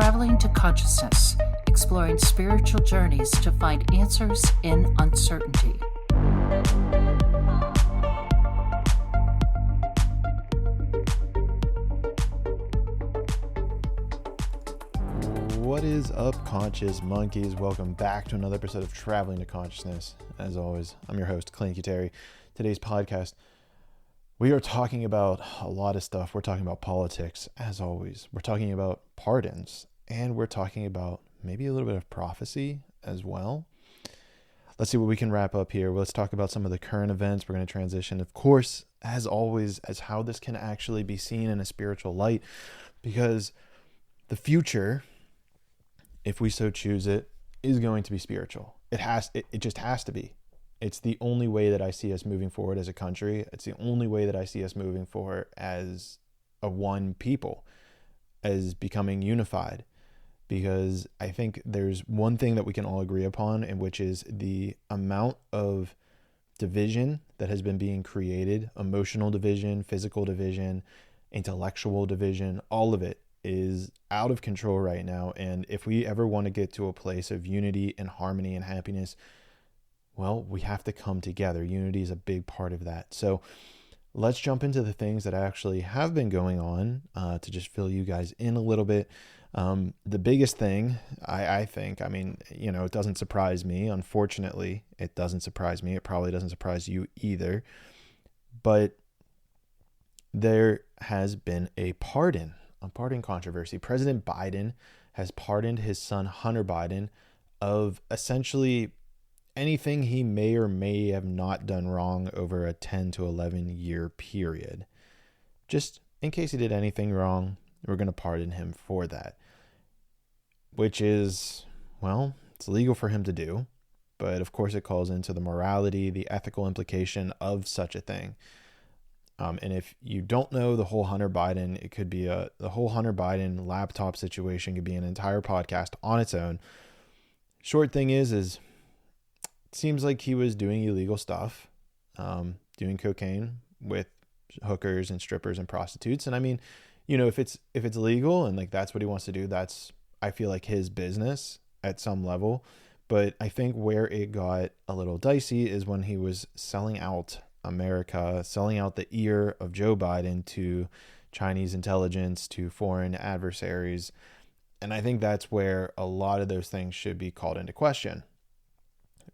Traveling to Consciousness, exploring spiritual journeys to find answers in uncertainty. What is up, conscious monkeys? Welcome back to another episode of Traveling to Consciousness. As always, I'm your host, Clayton Cuteri. Today's podcast, we are talking about a lot of stuff. We're talking about politics, as always. We're talking about pardons, and we're talking about maybe a little bit of prophecy as well. Let's see what we can wrap up here. Let's talk about some of the current events. We're going to transition, of course, as always, as how this can actually be seen in a spiritual light, because the future, if we so choose it, is going to be spiritual. It just has to be. It's the only way that I see us moving forward as a country. It's the only way that I see us moving forward as a one people, as becoming unified. Because I think there's one thing that we can all agree upon, and which is the amount of division that has been being created, emotional division, physical division, intellectual division, all of it is out of control right now. And if we ever want to get to a place of unity and harmony and happiness, well, we have to come together. Unity is a big part of that. So let's jump into the things that actually have been going on to just fill you guys in a little bit. The biggest thing, I think, it doesn't surprise me. Unfortunately, it doesn't surprise me. It probably doesn't surprise you either. But there has been a pardon controversy. President Biden has pardoned his son, Hunter Biden, of essentially anything he may or may have not done wrong over a 10 to 11 year period. Just in case he did anything wrong, we're going to pardon him for that. Which is, well, it's legal for him to do. But of course it calls into the morality, the ethical implication of such a thing. And if you don't know the whole Hunter Biden, it could be the whole Hunter Biden laptop situation could be an entire podcast on its own. Short thing is it seems like he was doing illegal stuff, doing cocaine with hookers and strippers and prostitutes. And I mean, if it's legal and like that's what he wants to do, that's, I feel like, his business at some level. But I think where it got a little dicey is when he was selling out America, selling out the ear of Joe Biden to Chinese intelligence, to foreign adversaries. And I think that's where a lot of those things should be called into question.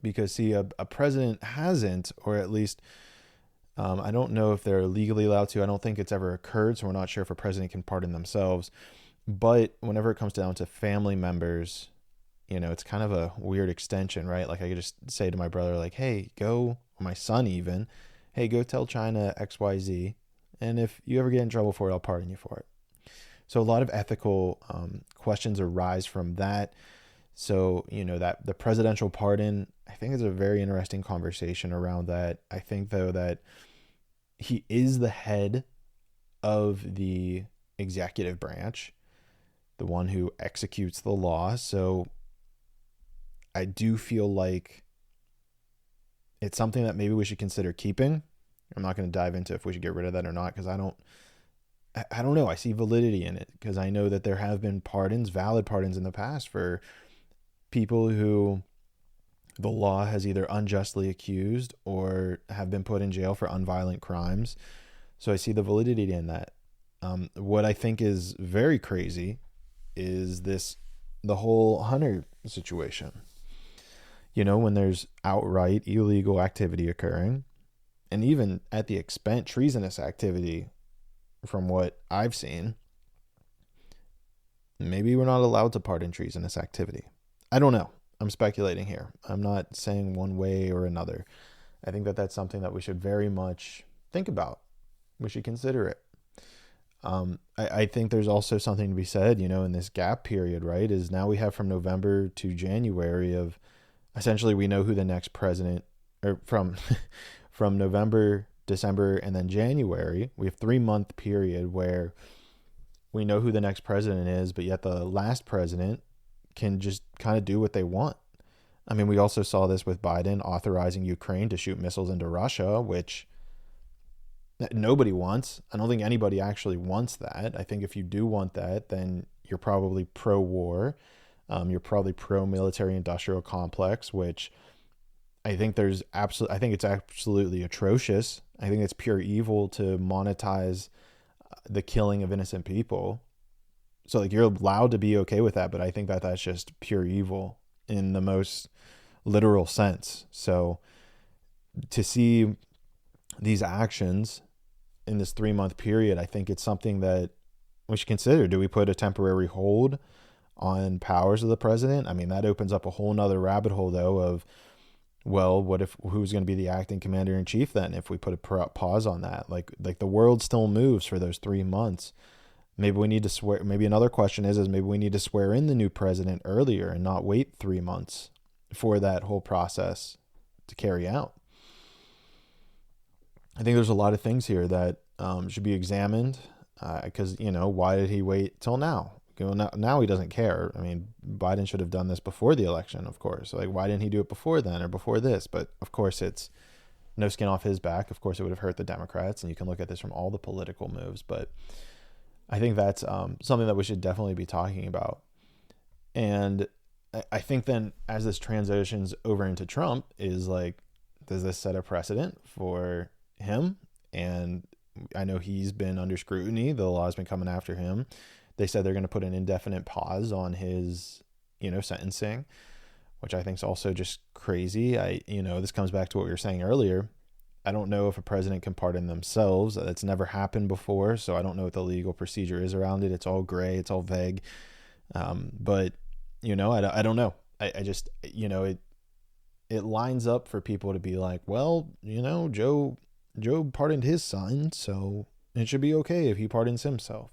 Because, see, a president hasn't, or at least I don't know if they're legally allowed to. I don't think it's ever occurred, so we're not sure if a president can pardon themselves. But whenever it comes down to family members, it's kind of a weird extension, right? Like I could just say to my brother, like, hey, go, or my son even, hey, go tell China XYZ. And if you ever get in trouble for it, I'll pardon you for it. So a lot of ethical questions arise from that. So, that the presidential pardon, I think is a very interesting conversation around that. I think, though, that he is the head of the executive branch, the one who executes the law. So I do feel like it's something that maybe we should consider keeping. I'm not going to dive into if we should get rid of that or not, because I don't know. I see validity in it, because I know that there have been pardons, valid pardons in the past for people who the law has either unjustly accused or have been put in jail for unviolent crimes. So I see the validity in that. What I think is very crazy is the whole Hunter situation. When there's outright illegal activity occurring, and even at the expense, treasonous activity, from what I've seen, maybe we're not allowed to pardon treasonous activity. I don't know. I'm speculating here. I'm not saying one way or another. I think that that's something that we should very much think about. We should consider it. I think there's also something to be said, in this gap period, right? Is now we have from November to January of, essentially we know who the next president, or from November, December, and then January, we have 3-month period where we know who the next president is, but yet the last president can just kind of do what they want. I mean, we also saw this with Biden authorizing Ukraine to shoot missiles into Russia, which nobody wants. I don't think anybody actually wants that. I think if you do want that, then you're probably pro-war. You're probably pro-military industrial complex, which I think I think it's absolutely atrocious. I think it's pure evil to monetize the killing of innocent people. So like, you're allowed to be okay with that, but I think that that's just pure evil in the most literal sense. So to see these actions in this 3-month period, I think it's something that we should consider. Do we put a temporary hold on powers of the president? I mean, that opens up a whole nother rabbit hole though of, well, what if, who's going to be the acting commander in chief then if we put a pause on that? Like the world still moves for those 3 months. Maybe we need to swear. Maybe another question is maybe we need to swear in the new president earlier and not wait 3 months for that whole process to carry out. I think there's a lot of things here that should be examined because, why did he wait till now? Now he doesn't care. I mean, Biden should have done this before the election, of course. Like, why didn't he do it before then or before this? But of course, it's no skin off his back. Of course, it would have hurt the Democrats, and you can look at this from all the political moves. But I think that's something that we should definitely be talking about. And I think then as this transitions over into Trump is like, does this set a precedent for him? And I know he's been under scrutiny. The law has been coming after him. They said they're going to put an indefinite pause on his, sentencing, which I think is also just crazy. This comes back to what we were saying earlier. I don't know if a president can pardon themselves. That's never happened before. So I don't know what the legal procedure is around it. It's all gray. It's all vague. But, I don't know. I just, it lines up for people to be like, well, Joe pardoned his son, so it should be okay if he pardons himself.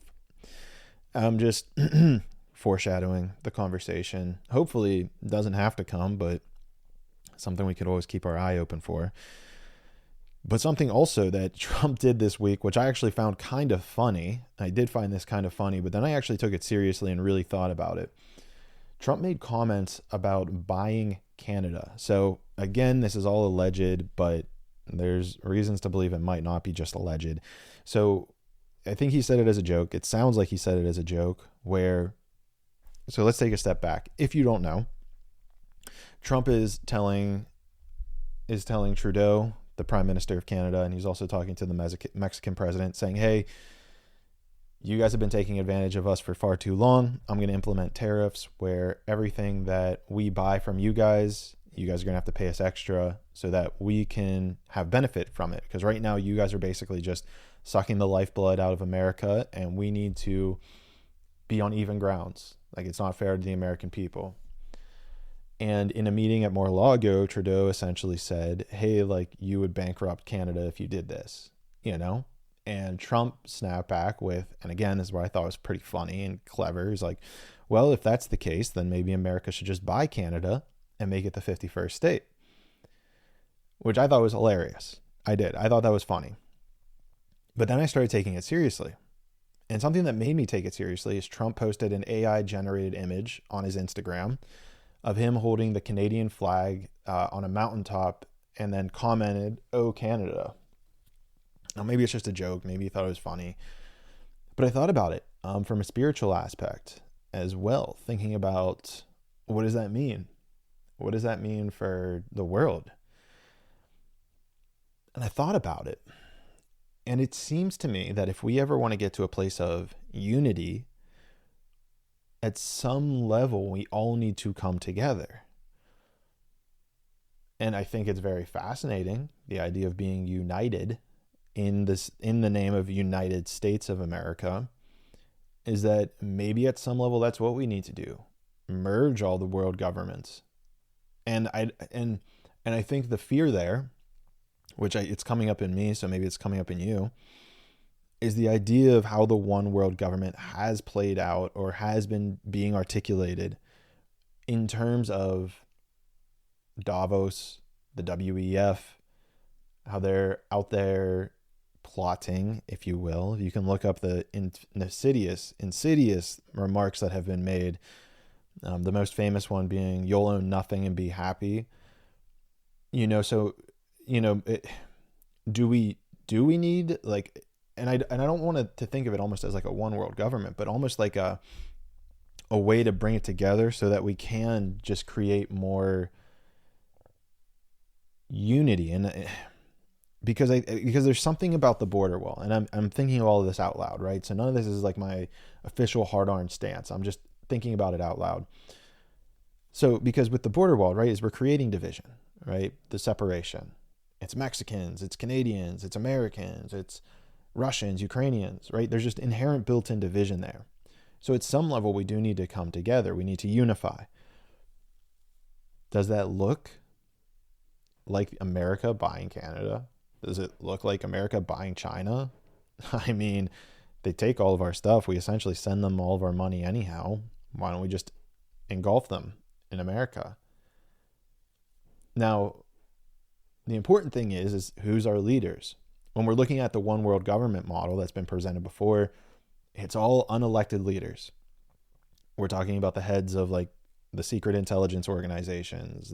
I'm just foreshadowing the conversation. Hopefully it doesn't have to come, but something we could always keep our eye open for. But something also that Trump did this week, which I actually found kind of funny. I did find this kind of funny, but then I actually took it seriously and really thought about it. Trump made comments about buying Canada. So again, this is all alleged, but there's reasons to believe it might not be just alleged. So I think he said it as a joke. It sounds like he said it as a joke so let's take a step back. If you don't know, Trump is telling Trudeau, the Prime Minister of Canada, and he's also talking to the Mexican president, saying, hey, you guys have been taking advantage of us for far too long. I'm going to implement tariffs where everything that we buy from you guys are going to have to pay us extra so that we can have benefit from it. Because right now you guys are basically just sucking the lifeblood out of America, and we need to be on even grounds. Like, it's not fair to the American people. And in a meeting at Mar-a-Lago, Trudeau essentially said, hey, like, you would bankrupt Canada if you did this, And Trump snapped back with, and again, this is what I thought was pretty funny and clever. He's like, well, if that's the case, then maybe America should just buy Canada and make it the 51st state, which I thought was hilarious. I thought that was funny. But then I started taking it seriously. And something that made me take it seriously is Trump posted an AI-generated image on his Instagram of him holding the Canadian flag on a mountaintop and then commented, "Oh, Canada." Now, maybe it's just a joke. Maybe he thought it was funny. But I thought about it from a spiritual aspect as well, thinking about, what does that mean? What does that mean for the world? And I thought about it. And it seems to me that if we ever want to get to a place of unity, at some level, we all need to come together. And I think it's very fascinating, the idea of being united in the name of United States of America, is that maybe at some level that's what we need to do. Merge all the world governments. And I think the fear there, which it's coming up in me, so maybe it's coming up in you, is the idea of how the one world government has played out or has been being articulated in terms of Davos, the WEF, how they're out there plotting, if you will. You can look up the insidious remarks that have been made. The most famous one being, "You'll own nothing and be happy." Do we need, like, and I don't want to think of it almost as like a one world government, but almost like a a way to bring it together so that we can just create more unity. And because there's something about the border wall, and I'm thinking all of this out loud, right? So none of this is like my official hard orange stance. I'm just thinking about it out loud. So because with the border wall, right, is we're creating division, right? The separation. It's Mexicans, it's Canadians, it's Americans, it's Russians, Ukrainians, right? There's just inherent built-in division there. So at some level, we do need to come together. We need to unify. Does that look like America buying Canada? Does it look like America buying China? I mean, they take all of our stuff. We essentially send them all of our money anyhow. Why don't we just engulf them in America? Now, the important thing is who's our leaders? When we're looking at the one world government model that's been presented before, it's all unelected leaders. We're talking about the heads of like the secret intelligence organizations.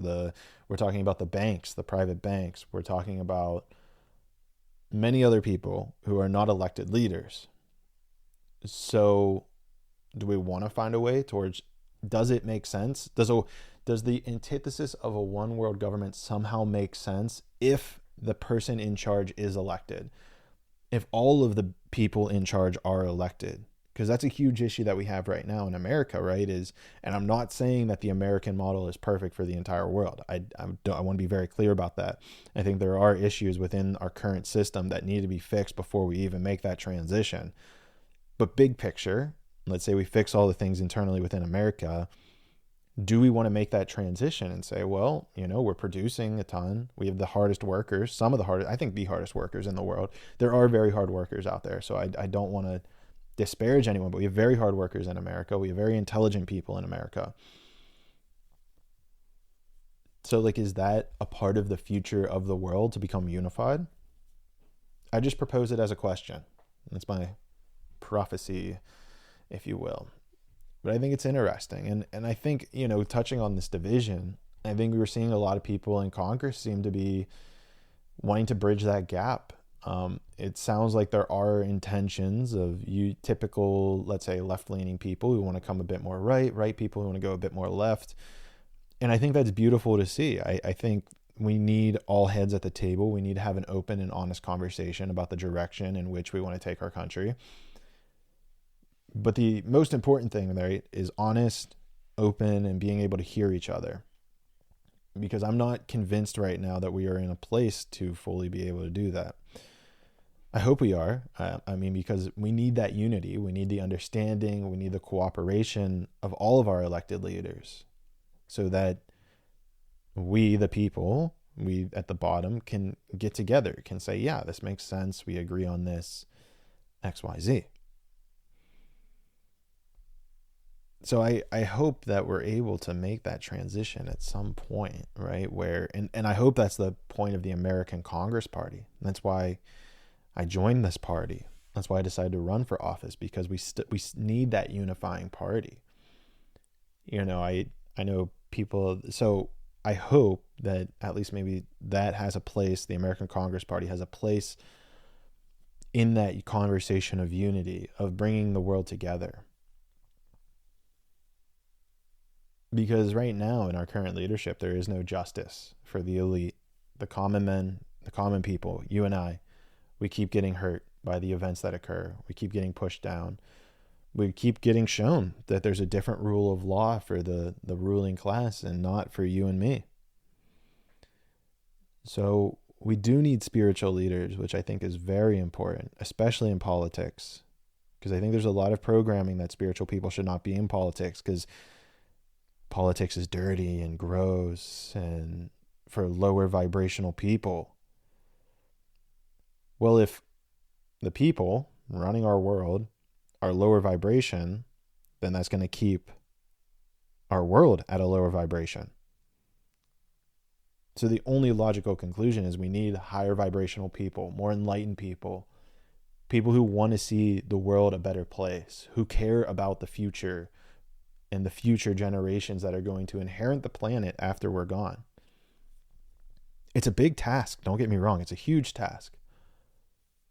We're talking about the banks, the private banks. We're talking about many other people who are not elected leaders. So do we want to find a way towards, does it make sense? Does the antithesis of a one world government somehow make sense if the person in charge is elected? If all of the people in charge are elected? Because that's a huge issue that we have right now in America, right? And I'm not saying that the American model is perfect for the entire world. I want to be very clear about that. I think there are issues within our current system that need to be fixed before we even make that transition. But big picture, let's say we fix all the things internally within America. Do we want to make that transition and say, well, we're producing a ton. We have the hardest workers, I think the hardest workers in the world. There are very hard workers out there. So I don't want to disparage anyone, but we have very hard workers in America. We have very intelligent people in America. So is that a part of the future of the world to become unified? I just propose it as a question. That's my prophecy, if you will. But I think it's interesting. And I think, touching on this division, I think we were seeing a lot of people in Congress seem to be wanting to bridge that gap. It sounds like there are intentions of typical, let's say, left-leaning people who want to come a bit more right people who want to go a bit more left. And I think that's beautiful to see. I think we need all heads at the table. We need to have an open and honest conversation about the direction in which we want to take our country. But the most important thing, right, is honest, open, and being able to hear each other. Because I'm not convinced right now that we are in a place to fully be able to do that. I hope we are. Because we need that unity. We need the understanding. We need the cooperation of all of our elected leaders so that we, the people, we at the bottom can get together, can say, yeah, this makes sense. We agree on this, X, Y, Z. So I hope that we're able to make that transition at some point, right? And I hope that's the point of the American Congress Party. That's why I joined this party. That's why I decided to run for office, because we need that unifying party. I know people, so I hope that at least maybe that has a place, the American Congress Party has a place in that conversation of unity, of bringing the world together. Because right now in our current leadership, there is no justice for the elite, the common men, the common people, you and I. We keep getting hurt by the events that occur. We keep getting pushed down. We keep getting shown that there's a different rule of law for the ruling class and not for you and me. So we do need spiritual leaders, which I think is very important, especially in politics. Because I think there's a lot of programming that spiritual people should not be in politics, because politics is dirty and gross and for lower vibrational people. Well, if the people running our world are lower vibration, then that's going to keep our world at a lower vibration. So the only logical conclusion is we need higher vibrational people, more enlightened people, people who want to see the world a better place, who care about the future and the future generations that are going to inherit the planet after we're gone. It's a big task. Don't get me wrong. It's a huge task.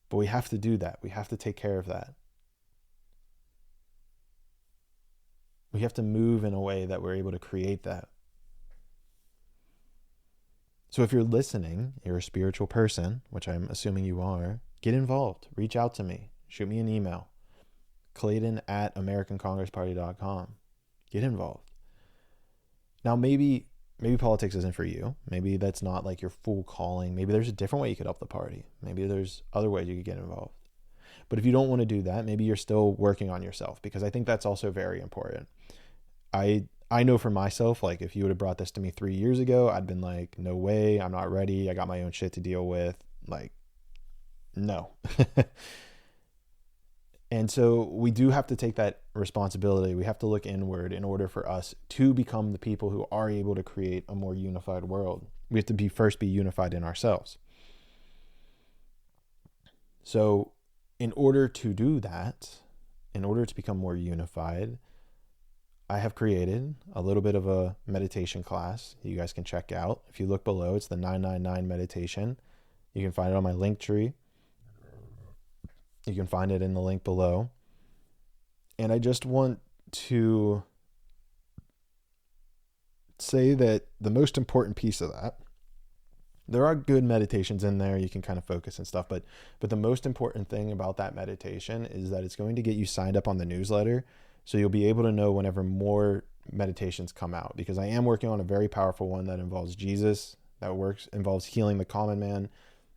But we have to do that. We have to take care of that. We have to move in a way that we're able to create that. So if you're listening, you're a spiritual person, which I'm assuming you are, get involved. Reach out to me. Shoot me an email. Clayton@AmericanCongressParty.com. Get involved. Now, maybe politics isn't for you. Maybe that's not like your full calling. Maybe there's a different way you could help the party. Maybe there's other ways you could get involved. But if you don't want to do that, maybe you're still working on yourself, because I think that's also very important. I know for myself, like if you would have brought this to me 3 years ago, I'd been like, no way, I'm not ready. I got my own shit to deal with. Like, no. And so we do have to take that responsibility. We have to look inward in order for us to become the people who are able to create a more unified world. We have to first be unified in ourselves. So in order to do that, in order to become more unified, I have created a little bit of a meditation class you guys can check out. If you look below, it's the 999 meditation. You can find it on my link tree. You can find it in the link below. And I just want to say that the most important piece of that, there are good meditations in there. You can kind of focus and stuff, but the most important thing about that meditation is that it's going to get you signed up on the newsletter. So you'll be able to know whenever more meditations come out, because I am working on a very powerful one that involves Jesus, involves healing the common man,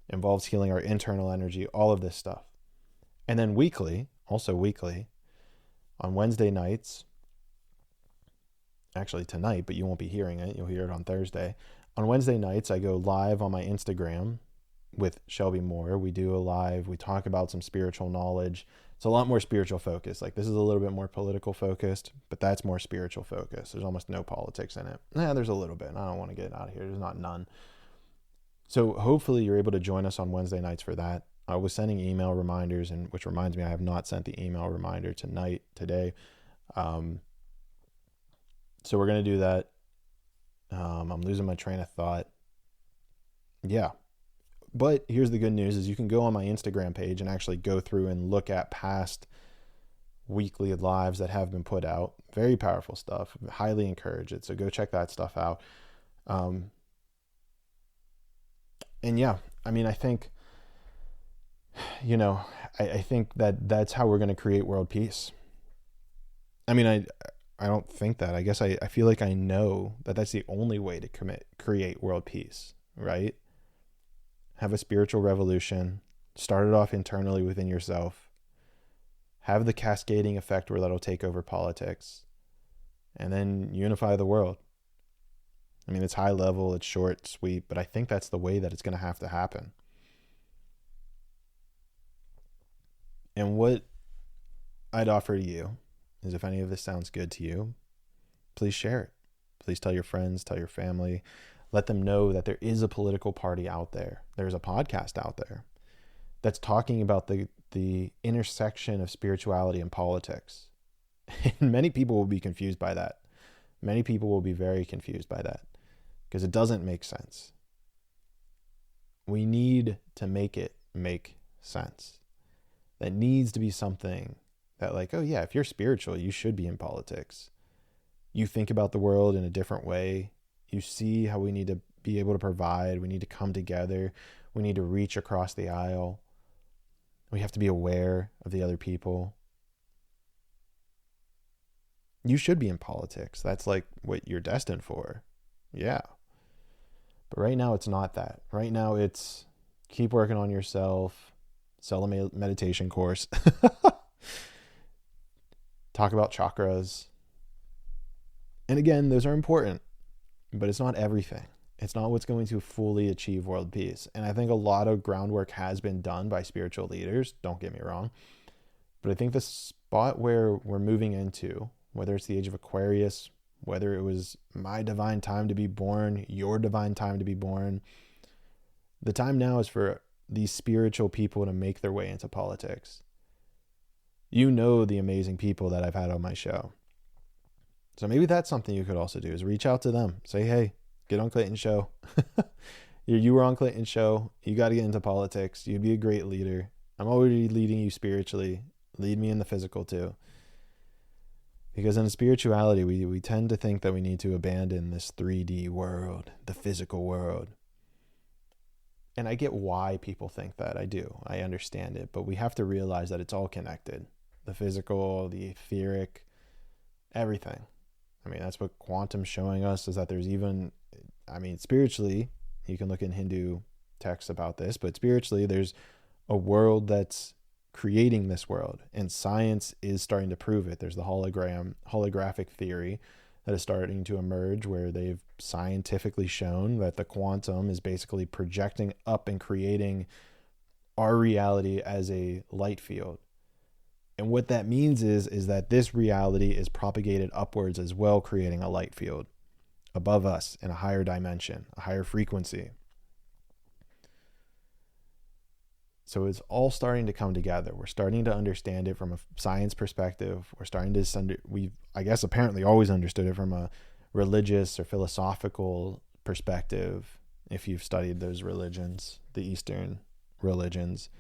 involves healing our internal energy, all of this stuff. And then also weekly, on Wednesday nights, actually tonight, but you won't be hearing it. You'll hear it on Thursday. On Wednesday nights, I go live on my Instagram with Shelby Moore. We do a live, we talk about some spiritual knowledge. It's a lot more spiritual focused. Like this is a little bit more political focused, but that's more spiritual focused. There's almost no politics in it. There's a little bit. I don't want to get out of here. There's not none. So hopefully you're able to join us on Wednesday nights for that. I was sending email reminders, and which reminds me, I have not sent the email reminder today. So we're going to do that. I'm losing my train of thought. Yeah. But here's the good news is you can go on my Instagram page and actually go through and look at past weekly lives that have been put out. Very powerful stuff. Highly encourage it. So go check that stuff out. And yeah, I mean, I think, I think that that's how we're going to create world peace. I mean, I don't think that. I guess I feel like I know that that's the only way to create world peace, right? Have a spiritual revolution, start it off internally within yourself, have the cascading effect where that'll take over politics, and then unify the world. I mean, it's high level, it's short, sweet, but I think that's the way that it's going to have to happen. And what I'd offer to you is, if any of this sounds good to you, please share it. Please tell your friends, tell your family. Let them know that there is a political party out there. There's a podcast out there that's talking about the intersection of spirituality and politics. And many people will be confused by that. Many people will be very confused by that because it doesn't make sense. We need to make it make sense. That needs to be something that, like, oh yeah, if you're spiritual, you should be in politics. You think about the world in a different way. You see how we need to be able to provide. We need to come together. We need to reach across the aisle. We have to be aware of the other people. You should be in politics. That's like what you're destined for. Yeah. But right now it's not that. Right now it's keep working on yourself, sell a meditation course, talk about chakras. And again, those are important, but it's not everything. It's not what's going to fully achieve world peace. And I think a lot of groundwork has been done by spiritual leaders. Don't get me wrong. But I think the spot where we're moving into, whether it's the age of Aquarius, whether it was my divine time to be born, your divine time to be born, the time now is for these spiritual people to make their way into politics. You know the amazing people that I've had on my show. So maybe that's something you could also do, is reach out to them. Say, hey, get on Clayton's show. You were on Clayton's show. You got to get into politics. You'd be a great leader. I'm already leading you spiritually. Lead me in the physical too. Because in spirituality, we tend to think that we need to abandon this 3D world, the physical world. And I get why people think that. I do. I understand it. But we have to realize that it's all connected. The physical, the etheric, everything. I mean, that's what quantum's showing us, is that there's even, spiritually, you can look in Hindu texts about this, but spiritually, there's a world that's creating this world, and science is starting to prove it. There's the holographic theory that is starting to emerge, where they've scientifically shown that the quantum is basically projecting up and creating our reality as a light field. And what that means is that this reality is propagated upwards as well, creating a light field above us in a higher dimension, a higher frequency. So it's all starting to come together. We're starting to understand it from a science perspective. We're starting to we've, I guess, apparently always understood it from a religious or philosophical perspective, if you've studied those religions, the Eastern religions.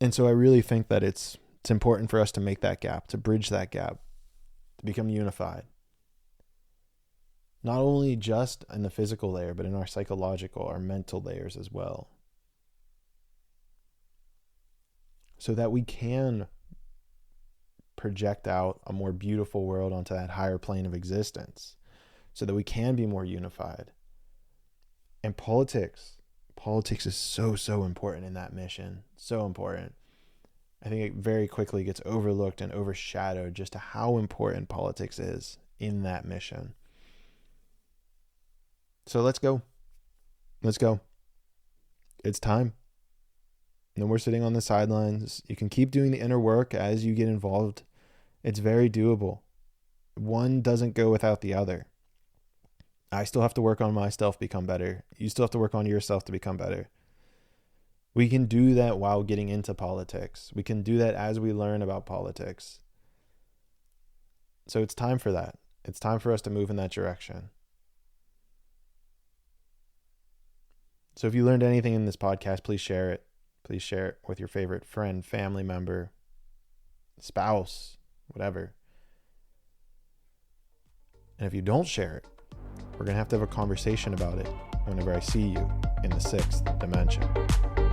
And so I really think that it's important for us to make that gap, to bridge that gap, to become unified. Not only just in the physical layer, but in our psychological, our mental layers as well. So that we can project out a more beautiful world onto that higher plane of existence. So that we can be more unified. And politics is so important in that mission. So important. I think it very quickly gets overlooked and overshadowed just to how important politics is in that mission. So let's go. It's time. No more sitting on the sidelines. You can keep doing the inner work as you get involved. It's very doable. One doesn't go without the other. I still have to work on myself, become better. You still have to work on yourself to become better. We can do that while getting into politics. We can do that as we learn about politics. So it's time for that. It's time for us to move in that direction. So if you learned anything in this podcast, please share it. Please share it with your favorite friend, family member, spouse, whatever. And if you don't share it, we're going to have a conversation about it whenever I see you in the 6th dimension.